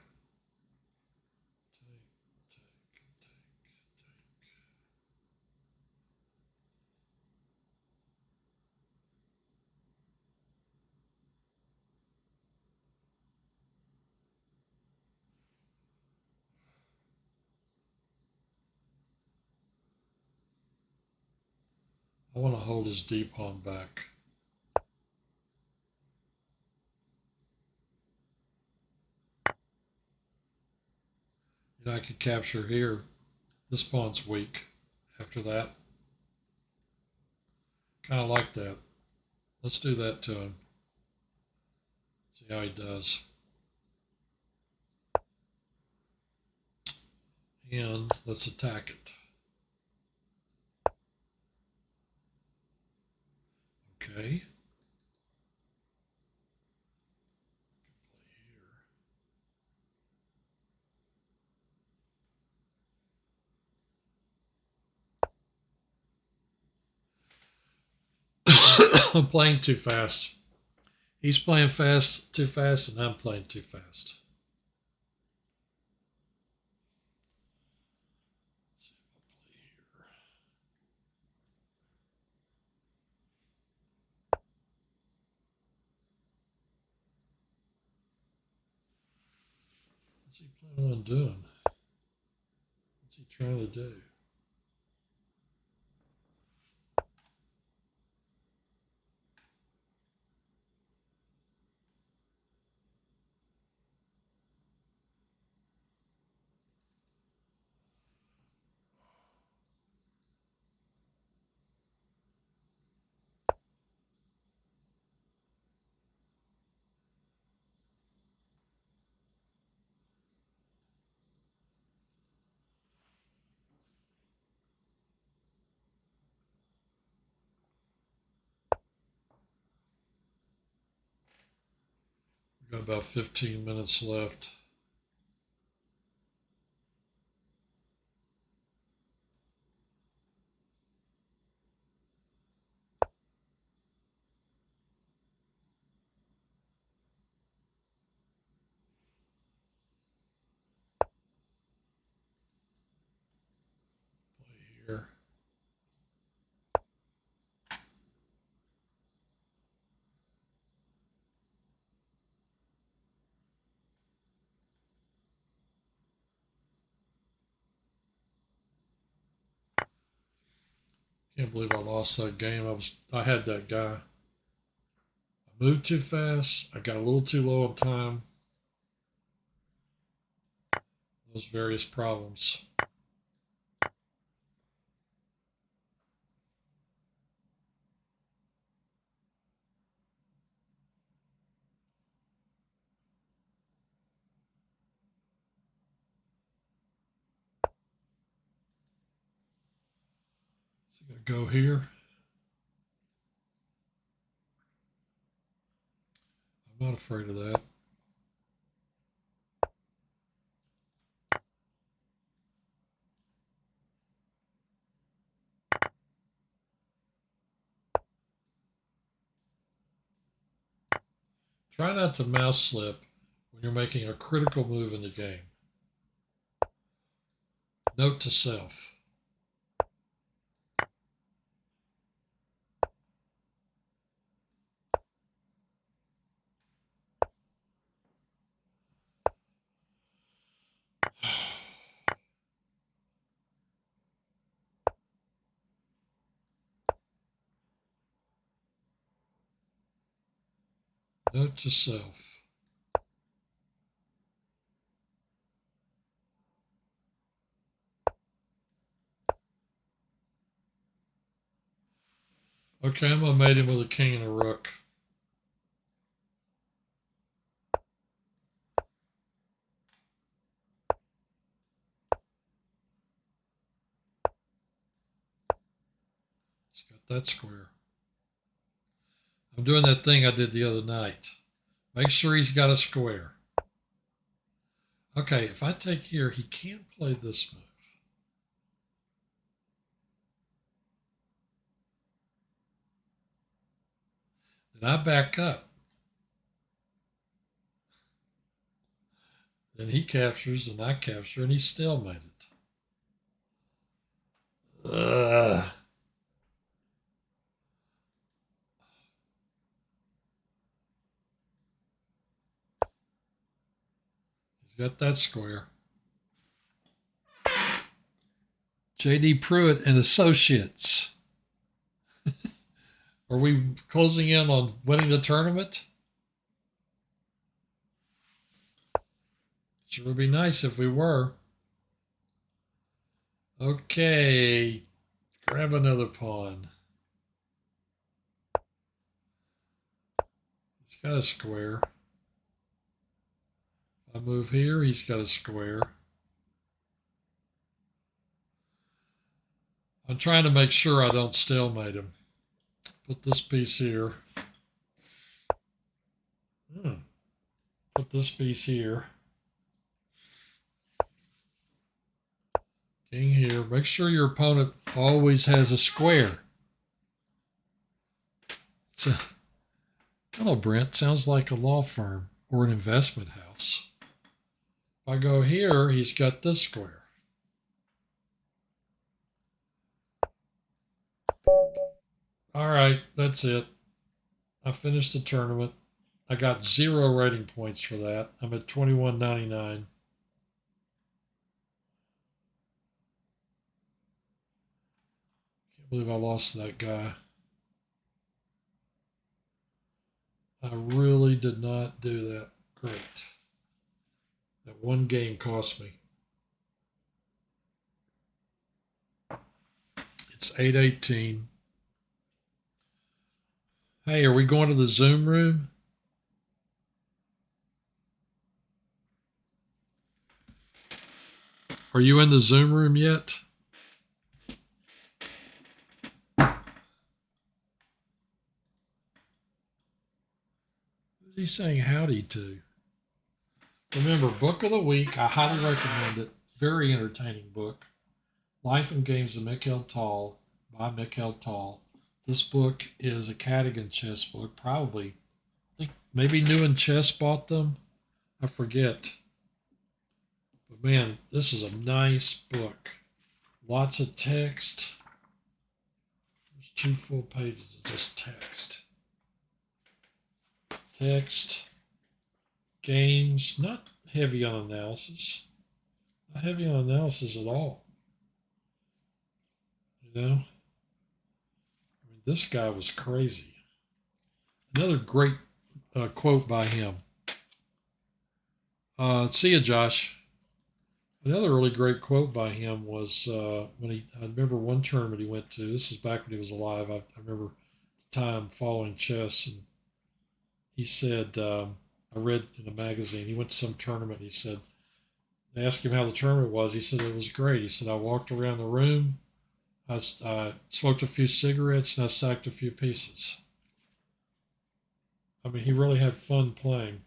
Take. I want to hold his d pawn back. You know, I could capture here. This pawn's weak. After that, kind of like that. Let's do that to him. See how he does. And let's attack it. Okay. I'm playing too fast. He's playing too fast, and I'm playing too fast. What's he planning on doing? What's he trying to do? We've got about 15 minutes left. Play here. Can't believe I lost that game. I had that guy. I moved too fast. I got a little too low on time. Those various problems. So I'm gonna go here. I'm not afraid of that. Try not to mouse slip when you're making a critical move in the game. Note to self. Note to self. Okay, I'm going to mate him with a king and a rook. He's got that square. I'm doing that thing I did the other night. Make sure he's got a square. Okay, if I take here, he can't play this move. Then I back up. Then he captures and I capture and he's stalemated. Ugh. He's got that square. J.D. Pruitt and Associates. Are we closing in on winning the tournament? Sure would be nice if we were. Okay, grab another pawn. He's got a square. If I move here, he's got a square. I'm trying to make sure I don't stalemate him. Put this piece here. Put this piece here. King here. Make sure your opponent always has a square. So, hello, Brent. Sounds like a law firm or an investment house. If I go here, he's got this square. All right, that's it. I finished the tournament. I got 0 rating points for that. I'm at 21.99. Can't believe I lost to that guy. I really did not do that great. That one game cost me. It's 8:18. Hey, are we going to the Zoom room? Are you in the Zoom room yet? Who's he saying howdy to? Remember, book of the week. I highly recommend it. Very entertaining book. Life and Games of Mikhail Tal by Mikhail Tal. This book is a Cadogan chess book. Probably, I think maybe New in Chess bought them. I forget. But man, this is a nice book. Lots of text. There's 2 full pages of just text. Text. Games. Not heavy on analysis. Not heavy on analysis at all. You know? This guy was crazy. Another great quote by him. See you, Josh. Another really great quote by him was I remember one tournament he went to. This is back when he was alive. I remember the time following chess, and he said, I read in a magazine, he went to some tournament. And he said, they asked him how the tournament was. He said it was great. He said, I walked around the room, I smoked a few cigarettes, and I sacked a few pieces. I mean, he really had fun playing.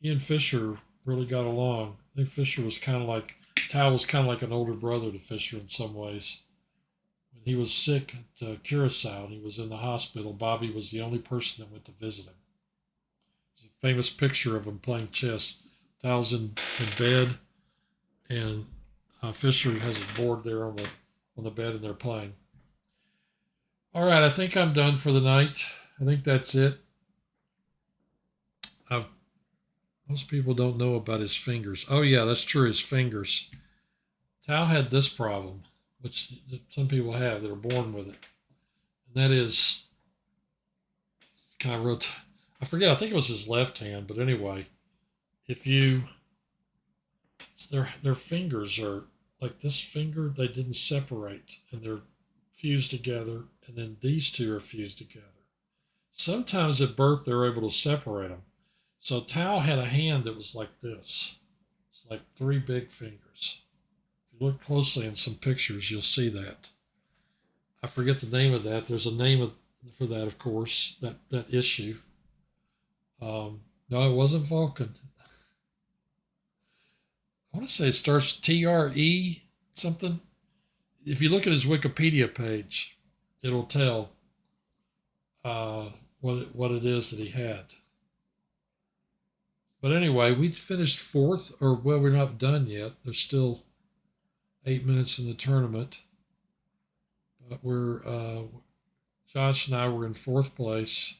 He and Fischer really got along. I think Fischer was kind of like, Tao was kind of like an older brother to Fischer in some ways. When he was sick at Curacao and he was in the hospital, Bobby was the only person that went to visit him. There's a famous picture of him playing chess. Tao's in bed, and Fischer has his board there on the bed, and they're playing. All right, I think I'm done for the night. I think that's it. Most people don't know about his fingers. Oh yeah, that's true. His fingers. Tao had this problem, which some people have that are born with it, and that is kind of wrote. I forget. I think it was his left hand, but anyway, if you their fingers are like this finger, they didn't separate, and they're fused together, and then these two are fused together. Sometimes at birth they're able to separate them. So Tao had a hand that was like this. It's like three big fingers. If you look closely in some pictures, you'll see that. I forget the name of that. There's a name for that, of course, that issue. No, it wasn't Vulcan. I want to say it starts TRE something. If you look at his Wikipedia page, it'll tell what it is that he had. But anyway, we finished fourth, or well, we're not done yet. There's still 8 minutes in the tournament. But Josh and I were in fourth place.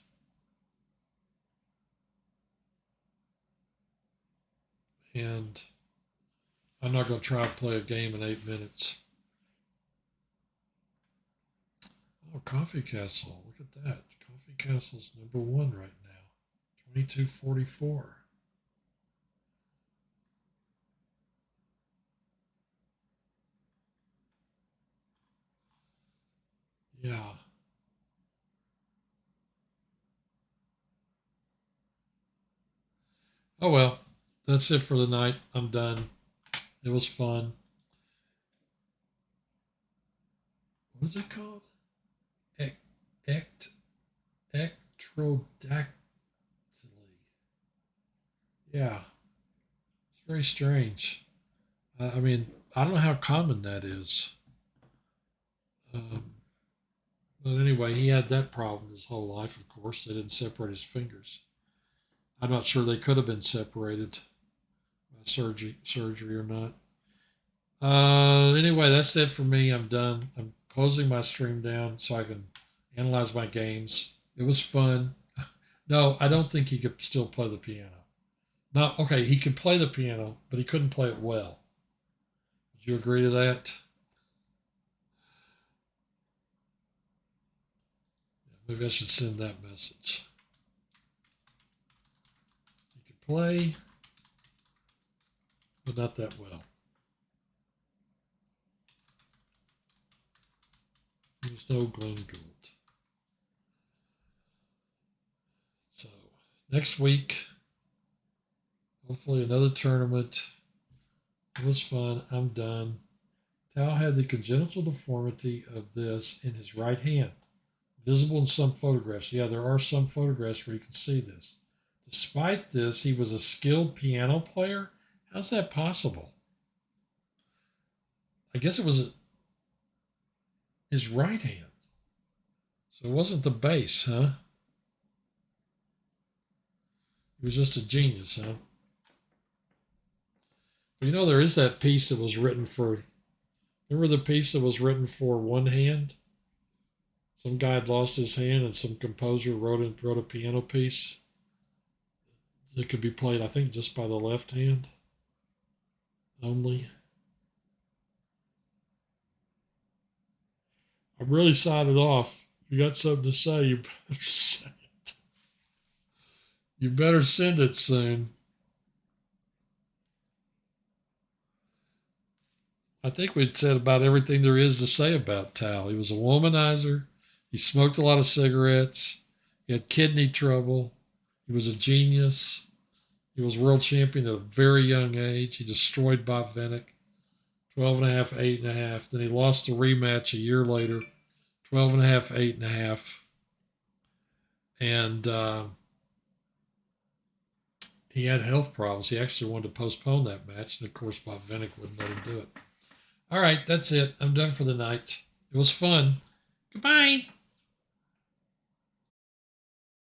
And I'm not going to try to play a game in 8 minutes. Oh, Coffee Castle. Look at that. Coffee Castle's #1 right now. 2244. Yeah. Oh well, that's it for the night. I'm done. It was fun. What is it called? Ectrodactyly. Yeah, it's very strange. I mean, I don't know how common that is. Um, but anyway, he had that problem his whole life, of course. They didn't separate his fingers. I'm not sure they could have been separated by surgery or not. Anyway, that's it for me. I'm done. I'm closing my stream down so I can analyze my games. It was fun. No, I don't think he could still play the piano. No, okay, he could play the piano, but he couldn't play it well. Would you agree to that? Maybe I should send that message. He could play, but not that well. There's no Glenn Gould. So next week, hopefully another tournament. It was fun. I'm done. Tao had the congenital deformity of this in his right hand, visible in some photographs. Yeah, there are some photographs where you can see this. Despite this, he was a skilled piano player. How's that possible? I guess it was his right hand. So it wasn't the bass, huh? He was just a genius, huh? But you know, there is that piece that was written for, remember the piece that was written for one hand? Some guy had lost his hand and some composer wrote a piano piece that could be played, I think, just by the left hand only. I'm really sided off If you got something to say, you better say it. You better send it soon. I think we'd said about everything there is to say about Tao. He was a womanizer. He smoked a lot of cigarettes. He had kidney trouble. He was a genius. He was world champion at a very young age. He destroyed Bob Vinnick. 12 and a half, 8 and a half. Then he lost the rematch a year later. 12 and a half, 8 and a half. And he had health problems. He actually wanted to postpone that match. And of course, Bob Vinnick wouldn't let him do it. All right, that's it. I'm done for the night. It was fun. Goodbye.